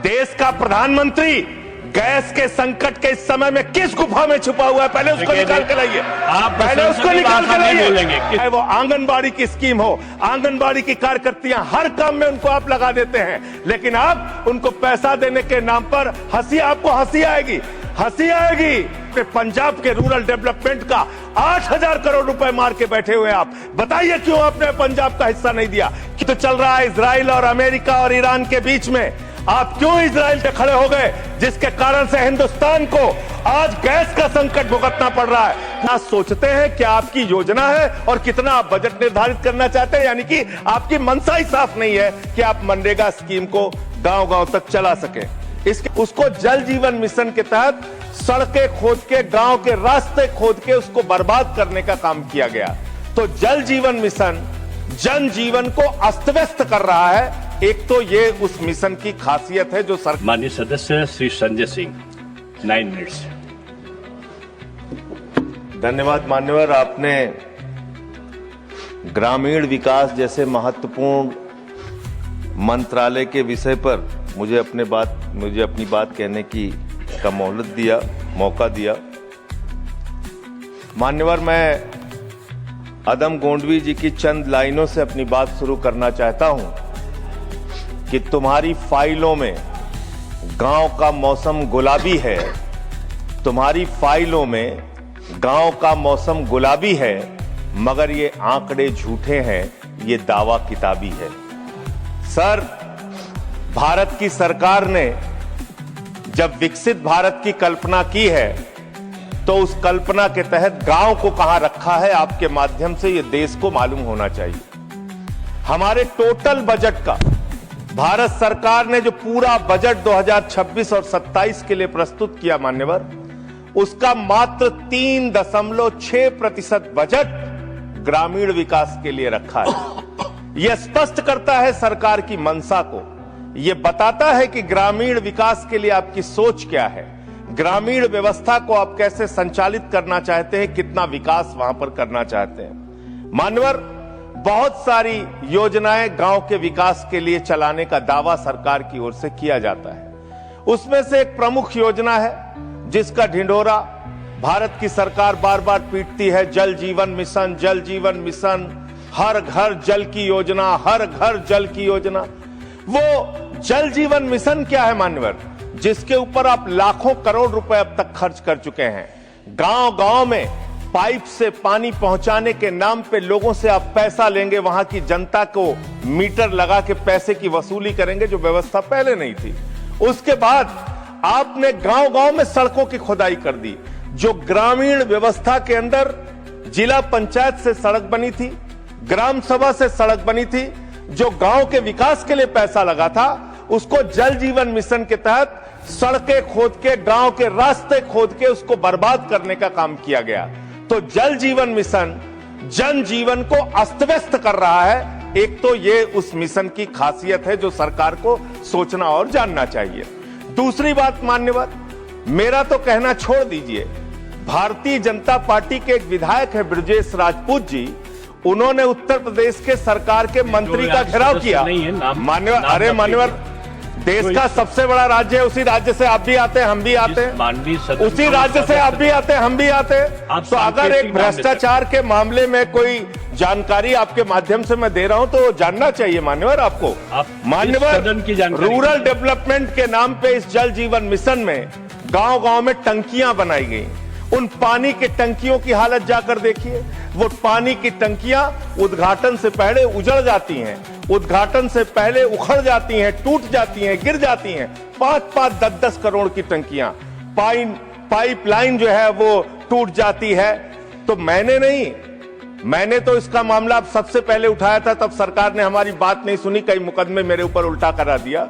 देश का प्रधानमंत्री गैस के संकट के इस समय में किस गुफा में छुपा हुआ है, पहले उसको निकाल के लाइए। आप पहले उसको निकाल के लाइए। चाहे वो आंगनबाड़ी की स्कीम हो, आंगनबाड़ी की कार्यकर्तियां, हर काम में उनको आप लगा देते हैं, लेकिन आप उनको पैसा देने के नाम पर आपको हंसी आएगी, हंसी आएगी। पंजाब के रूरल डेवलपमेंट का 8,000 करोड़ रुपए मार के बैठे हुए आप, बताइए क्यों आपने पंजाब का हिस्सा नहीं दिया? कि तो चल रहा है इजराइल और अमेरिका और ईरान के बीच में, आप क्यों इजराइल पे खड़े हो गए, जिसके कारण से हिंदुस्तान को आज गैस का संकट भुगतना पड़ रहा है? क्या सोचते हैं क्या आपकी योजना है और कितना आप बजट निर्धारित करना चाहते हैं? यानी कि आपकी मंशा ही साफ नहीं है कि आप मनरेगा स्कीम को गांव-गांव तक चला सके। उसको जल जीवन मिशन के तहत सड़कें खोद के, गांव के रास्ते खोद के उसको बर्बाद करने का काम किया गया। तो जल जीवन मिशन जन जीवन को अस्त व्यस्त कर रहा है। एक तो ये उस मिशन की खासियत है जो माननीय सदस्य श्री संजय सिंह, 9 मिनट्स। धन्यवाद मान्यवर। आपने ग्रामीण विकास जैसे महत्वपूर्ण मंत्रालय के विषय पर मुझे अपनी बात कहने का मोहलत दिया, मौका दिया। मान्यवर, मैं अदम गोंडवी जी की चंद लाइनों से अपनी बात शुरू करना चाहता हूं कि तुम्हारी फाइलों में गांव का मौसम गुलाबी है, तुम्हारी फाइलों में गांव का मौसम गुलाबी है, मगर ये आंकड़े झूठे हैं, ये दावा किताबी है। सर, भारत की सरकार ने जब विकसित भारत की कल्पना की है तो उस कल्पना के तहत गांव को कहां रखा है, आपके माध्यम से यह देश को मालूम होना चाहिए। हमारे टोटल बजट का भारत सरकार ने जो पूरा बजट 2026 और 27 के लिए प्रस्तुत किया मान्यवर, उसका मात्र 3.6% बजट ग्रामीण विकास के लिए रखा है। यह स्पष्ट करता है सरकार की मंशा को, यह बताता है कि ग्रामीण विकास के लिए आपकी सोच क्या है, ग्रामीण व्यवस्था को आप कैसे संचालित करना चाहते हैं, कितना विकास वहां पर करना चाहते हैं। मान्यवर, बहुत सारी योजनाएं गांव के विकास के लिए चलाने का दावा सरकार की ओर से किया जाता है। उसमें से एक प्रमुख योजना है जिसका ढिंढोरा भारत की सरकार बार बार पीटती है, जल जीवन मिशन, जल जीवन मिशन, हर घर जल की योजना, हर घर जल की योजना। वो जल जीवन मिशन क्या है मान्यवर, जिसके ऊपर आप लाखों करोड़ रुपए अब तक खर्च कर चुके हैं। गांव-गांव में पाइप से पानी पहुंचाने के नाम पे लोगों से आप पैसा लेंगे, वहां की जनता को मीटर लगा के पैसे की वसूली करेंगे, जो व्यवस्था पहले नहीं थी। उसके बाद आपने गांव-गांव में सड़कों की खुदाई कर दी। जो ग्रामीण व्यवस्था के अंदर जिला पंचायत से सड़क बनी थी, ग्राम सभा से सड़क बनी थी, जो गांव के विकास के लिए पैसा लगा था, उसको जल जीवन मिशन के तहत सड़कें खोद के, गांव के रास्ते खोद के उसको बर्बाद करने का काम किया गया। तो जल जीवन मिशन जन जीवन को अस्त व्यस्त कर रहा है। एक तो ये उस मिशन की खासियत है जो सरकार को सोचना और जानना चाहिए। दूसरी बात मान्यवर, मेरा तो कहना छोड़ दीजिए, भारतीय जनता पार्टी के एक विधायक है ब्रजेश राजपूत जी, उन्होंने उत्तर प्रदेश के सरकार के मंत्री का घेराव किया। मान्यवर, अरे मान्यवर, देश का सबसे बड़ा राज्य है, उसी राज्य से आप भी आते हैं, हम भी आते हैं, उसी राज्य से आप भी आते हैं, हम भी आते हैं। तो अगर एक भ्रष्टाचार के मामले में कोई जानकारी आपके माध्यम से मैं दे रहा हूं तो जानना चाहिए मान्यवर आपको। मान्यवर, रूरल डेवलपमेंट के नाम पे इस जल जीवन मिशन में गांव-गांव में टंकियां बनाई गई। उन पानी की टंकियों की हालत जाकर देखिए। वो पानी की टंकियां उद्घाटन से पहले उजड़ जाती हैं, उद्घाटन से पहले उखड़ जाती हैं, टूट जाती हैं, गिर जाती हैं। 5-5, 10-10 करोड़ की टंकियां, पाइपलाइन जो है वो टूट जाती है। तो मैंने तो इसका मामला अब सबसे पहले उठाया था, तब सरकार ने हमारी बात नहीं सुनी, कई मुकदमे मेरे ऊपर उल्टा करा दिया।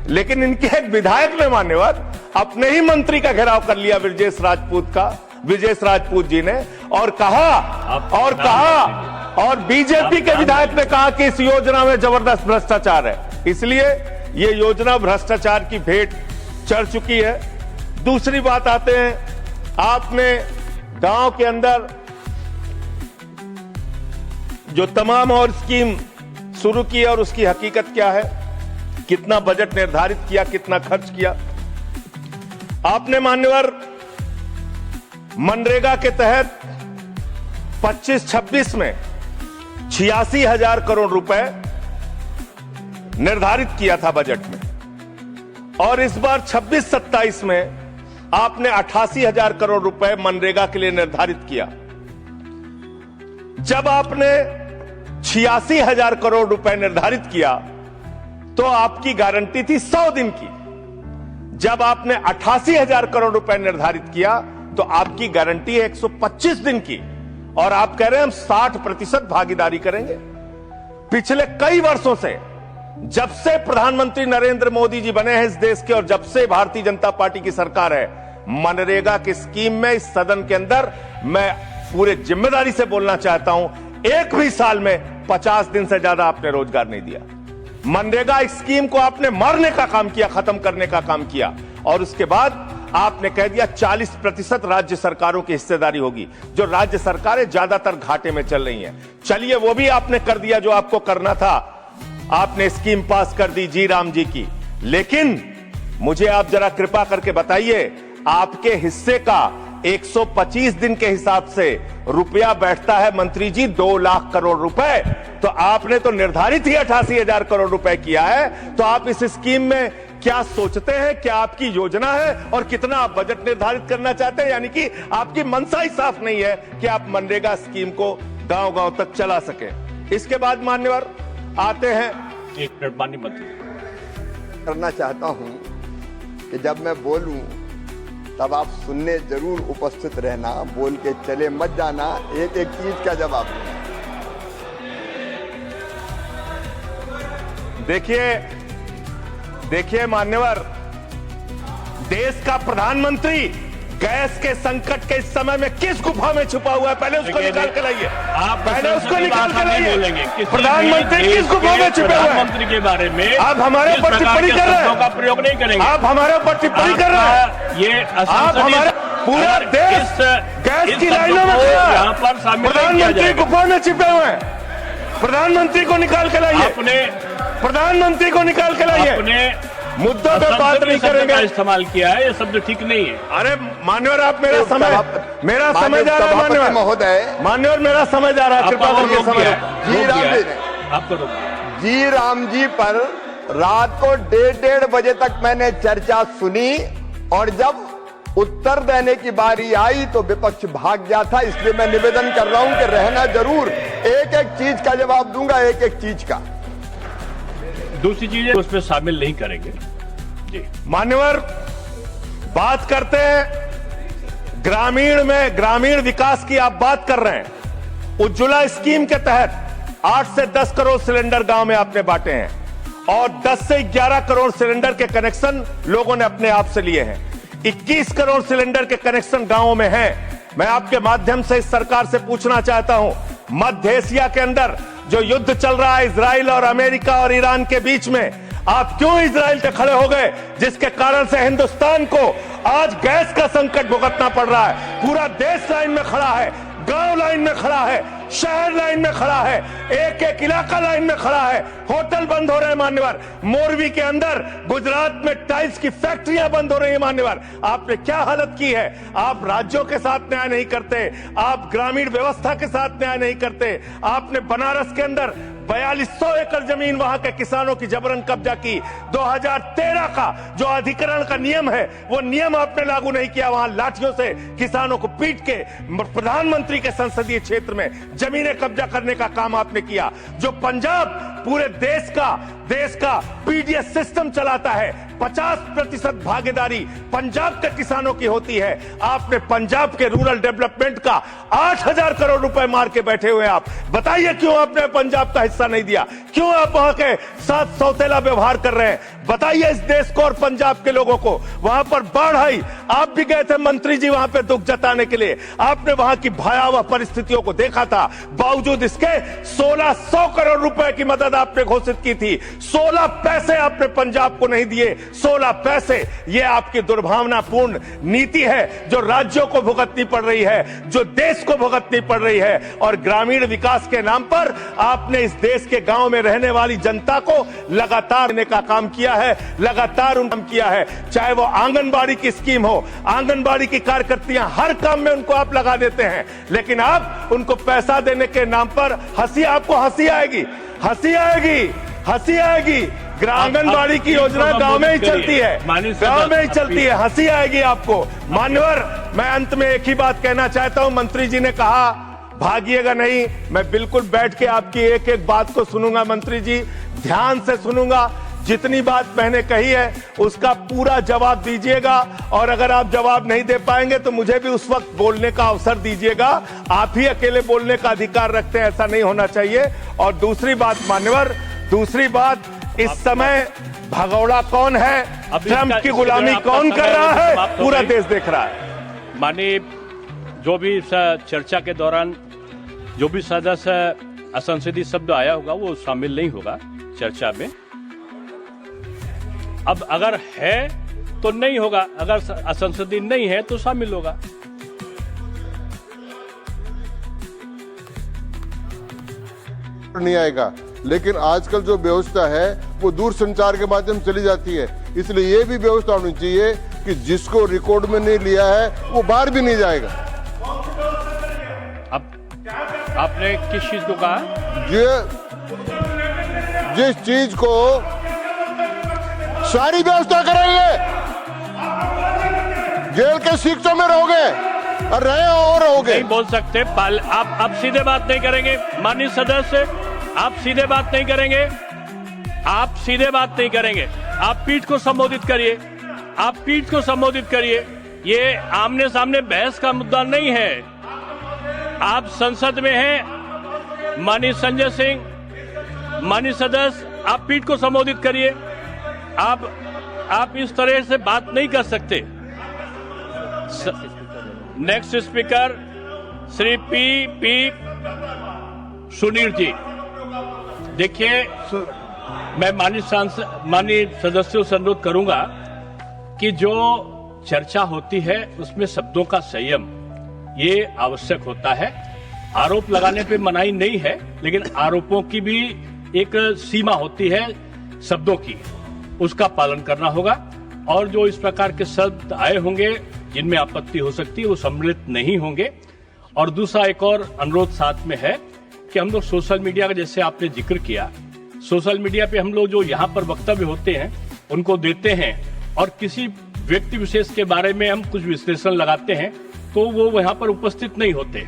लेकिन इनके एक विधायक ने मान्यवर अपने ही मंत्री का घेराव कर लिया, ब्रजेश राजपूत जी ने, और बीजेपी के विधायक ने कहा कि इस योजना में जबरदस्त भ्रष्टाचार है। इसलिए ये योजना भ्रष्टाचार की भेंट चढ़ चुकी है। दूसरी बात आते हैं, आपने गांव के अंदर जो तमाम और स्कीम शुरू की है और उसकी हकीकत क्या है, कितना बजट निर्धारित किया, कितना खर्च किया। आपने मान्यवर मनरेगा के तहत 25-26 में 86,000 करोड़ रुपए निर्धारित किया था बजट में, और इस बार 26-27 में आपने 88,000 करोड़ रुपए मनरेगा के लिए निर्धारित किया। जब आपने 86,000 करोड़ रुपए निर्धारित किया तो आपकी गारंटी थी 100 दिन की। जब आपने 88,000 करोड़ रुपए निर्धारित किया तो आपकी गारंटी है 125 दिन की, और आप कह रहे हैं हम 60% भागीदारी करेंगे। पिछले कई वर्षों से, जब से प्रधानमंत्री नरेंद्र मोदी जी बने हैं इस देश के, और जब से भारतीय जनता पार्टी की सरकार है, मनरेगा की स्कीम में इस सदन के अंदर मैं पूरे जिम्मेदारी से बोलना चाहता हूं, एक भी साल में 50 दिन से ज्यादा आपने रोजगार नहीं दिया। मनरेगा स्कीम को आपने मारने का काम किया, खत्म करने का काम किया, और उसके बाद आपने कह दिया 40% राज्य सरकारों की हिस्सेदारी होगी। जो राज्य सरकारें ज्यादातर घाटे में चल रही हैं, चलिए वो भी आपने कर दिया जो आपको करना था। आपने स्कीम पास कर दी जी राम जी की, लेकिन मुझे आप जरा कृपा करके बताइए, आपके हिस्से का 125 दिन के हिसाब से रुपया बैठता है मंत्री जी 2 लाख करोड़ रुपए, तो आपने तो निर्धारित ही 88,000 करोड़ रुपए किया है। तो आप इस स्कीम में क्या सोचते हैं, क्या आपकी योजना है, और कितना आप बजट निर्धारित करना चाहते हैं? यानी कि आपकी मंशा ही साफ नहीं है कि आप मनरेगा स्कीम को गांव गांव तक चला सके। इसके बाद मान्यवर आते हैं, एक मिनट माननीय मंत्री। करना चाहता हूं कि जब मैं बोलूं तब आप सुनने जरूर उपस्थित रहना, बोल के चले मत जाना, एक एक चीज का जवाब देना। देखिए मान्यवर, देश का प्रधानमंत्री गैस के संकट के इस समय में किस गुफा में छुपा हुआ है, पहले उसको निकाल के लाइए। आप पहले उसको निकाल के लाइए। प्रधानमंत्री किस गुफा में छुपे हुए हैं? प्रधानमंत्री के बारे में आप हमारे ऊपर टिप्पणी कर रहे हैं, का प्रयोग नहीं करेंगे। आप हमारे ऊपर टिप्पणी कर रहे हैं। ये आप हमारे पूरा देश गैस की लाइनों में खड़ा है, यहाँ पर शामिल प्रधानमंत्री गुफा में छिपे हुए हैं। प्रधानमंत्री को निकाल के लाइए, प्रधानमंत्री को निकाल के लाइए। मुद्दों पे बात नहीं करेंगे। इस्तेमाल किया है, ये शब्द ठीक नहीं है। अरे मान्यवर, आप मेरा समय जा रहा है मान्यवर महोदय, मान्यवर मेरा समय जा रहा है, कृपा करके समय। जी राम जी ने आपको जी राम जी पर रात को 1:30 बजे तक मैंने चर्चा सुनी, और जब उत्तर देने की बारी आई तो विपक्ष भाग गया था। इसलिए मैं निवेदन कर रहा हूं कि रहना जरूर, एक एक चीज का जवाब दूंगा, एक एक चीज का। दूसरी चीजें उसमें शामिल नहीं करेंगे जी। मान्यवर, बात करते हैं ग्रामीण विकास की। आप बात कर रहे हैं उज्ज्वला स्कीम के तहत 8 से 10 करोड़ सिलेंडर गांव में आपने बांटे हैं, और 10 से 11 करोड़ सिलेंडर के कनेक्शन लोगों ने अपने आप से लिए हैं। 21 करोड़ सिलेंडर के कनेक्शन गांवों में हैं। मैं आपके माध्यम से इस सरकार से पूछना चाहता हूं, मध्य एशिया के अंदर जो युद्ध चल रहा है इजराइल और अमेरिका और ईरान के बीच में, आप क्यों इजराइल से खड़े हो गए, जिसके कारण से हिंदुस्तान को आज गैस का संकट भुगतना पड़ रहा है। पूरा देश लाइन में खड़ा है, गांव लाइन में खड़ा है, शहर लाइन में खड़ा है, एक एक इलाका लाइन में खड़ा है। होटल बंद हो रहे हैं मान्यवर, मोरवी के अंदर गुजरात में टाइल्स की फैक्ट्रियां बंद हो रही है मान्यवर। आपने क्या हालत की है? आप राज्यों के साथ न्याय नहीं करते, आप ग्रामीण व्यवस्था के साथ न्याय नहीं करते। आपने बनारस के अंदर 4200 एकड़ जमीन वहां के किसानों की जबरन कब्जा की। 2013 का जो अधिकरण का नियम है, वो नियम आपने लागू नहीं किया। वहां लाठियों से किसानों को पीट के प्रधानमंत्री के संसदीय क्षेत्र में जमीनें कब्जा करने का काम आपने किया। जो पंजाब पूरे देश का पीडीएस सिस्टम चलाता है, 50% भागीदारी पंजाब के किसानों की होती है। आपने पंजाब के रूरल डेवलपमेंट का 8,000 करोड़ रुपए मार के बैठे हुए। आप बताइए क्यों आपने पंजाब का हिस्सा नहीं दिया? क्यों आप वहां के साथ सौतेला व्यवहार कर रहे हैं? बताइए इस देश को और पंजाब के लोगों को। वहां पर बाढ़ आई, आप भी गए थे मंत्री जी वहां पे दुख जताने के लिए। आपने वहां की भयावह परिस्थितियों को देखा था। बावजूद इसके 1600 करोड़ रुपए की मदद आपने घोषित की थी। 16 पैसे आपने पंजाब को नहीं दिए। 16 पैसे। ये आपकी दुर्भावनापूर्ण नीति है जो राज्यों को भुगतनी पड़ रही है, जो देश को भुगतनी पड़ रही है। और ग्रामीण विकास के नाम पर आपने इस देश के गांव में रहने वाली जनता को लगातार देने का काम किया है, लगातार उन काम किया है। चाहे वो आंगनबाड़ी की स्कीम हो, आंगनबाड़ी की कार्यकर्तियां, हर काम में उनको आप लगा देते हैं। लेकिन आप उनको पैसा देने के नाम पर आपको हंसी आएगी, हंसी आएगी, हंसी आएगी। आंगनबाड़ी की योजना गांव में ही चलती है, गांव में ही चलती है, हंसी आएगी आपको। मान्यवर, मैं अंत में एक ही बात कहना चाहता हूं। मंत्री जी ने कहा भागिएगा नहीं, मैं बिल्कुल बैठ के आपकी एक एक बात को सुनूंगा। मंत्री जी, ध्यान से सुनूंगा। जितनी बात मैंने कही है उसका पूरा जवाब दीजिएगा, और अगर आप जवाब नहीं दे पाएंगे तो मुझे भी उस वक्त बोलने का अवसर दीजिएगा। आप ही अकेले बोलने का अधिकार रखते हैं, ऐसा नहीं होना चाहिए। और दूसरी बात मान्यवर, दूसरी बात, इस समय भगौड़ा कौन है, ट्रंप की गुलामी कौन कर रहा है, पूरा देश देख रहा है। माननीय, जो भी इस चर्चा के दौरान जो भी सदस्य असंसदीय शब्द आया होगा वो शामिल नहीं होगा चर्चा में। अब अगर है तो नहीं होगा, अगर असंसदीय नहीं है तो शामिल होगा। नहीं आएगा, लेकिन आजकल जो व्यवस्था है वो दूर संचार के माध्यम से चली जाती है। इसलिए ये भी व्यवस्था होनी चाहिए कि जिसको रिकॉर्ड में नहीं लिया है वो बाहर भी नहीं जाएगा। अब आपने किस चीज को कहा? जिस चीज को सारी व्यवस्था करेंगे, जेल के शिक्षों में रहोगे और रहे और रहोगे। नहीं बोल सकते, आप सीधे बात नहीं करेंगे माननीय सदस्य, आप सीधे बात नहीं करेंगे, आप सीधे बात नहीं करेंगे। आप पीठ को संबोधित करिए, आप पीठ को संबोधित करिए। ये आमने सामने बहस का मुद्दा नहीं है। आप संसद में हैं, माननीय संजय सिंह, माननीय सदस्य, आप पीठ को संबोधित करिए। आप इस तरह से बात नहीं कर सकते। Next speaker Shri P Sunil ji. देखिए, मैं माननीय सदस्यों से अनुरोध करूंगा कि जो चर्चा होती है उसमें शब्दों का संयम ये आवश्यक होता है। आरोप लगाने पे मनाही नहीं है, लेकिन आरोपों की भी एक सीमा होती है शब्दों की, उसका पालन करना होगा। और जो इस प्रकार के शब्द आए होंगे जिनमें आपत्ति हो सकती है वो सम्मिलित नहीं होंगे। और दूसरा एक और अनुरोध साथ में है कि हम लोग सोशल मीडिया का, जैसे आपने जिक्र किया, सोशल मीडिया पे हम लोग जो यहाँ पर वक्तव्य होते हैं उनको देते हैं और किसी व्यक्ति विशेष के बारे में हम कुछ विश्लेषण लगाते हैं तो वो वहाँ पर उपस्थित नहीं होते।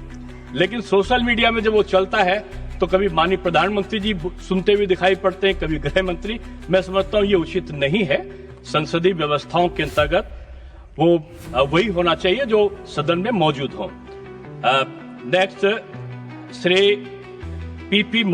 लेकिन सोशल मीडिया में जब वो चलता है तो कभी माननीय प्रधानमंत्री जी सुनते हुए दिखाई पड़ते हैं, कभी गृह मंत्री। मैं समझता हूँ ये उचित नहीं है। संसदीय व्यवस्थाओं के अंतर्गत वो वही होना चाहिए जो सदन में मौजूद हो। Next Shri P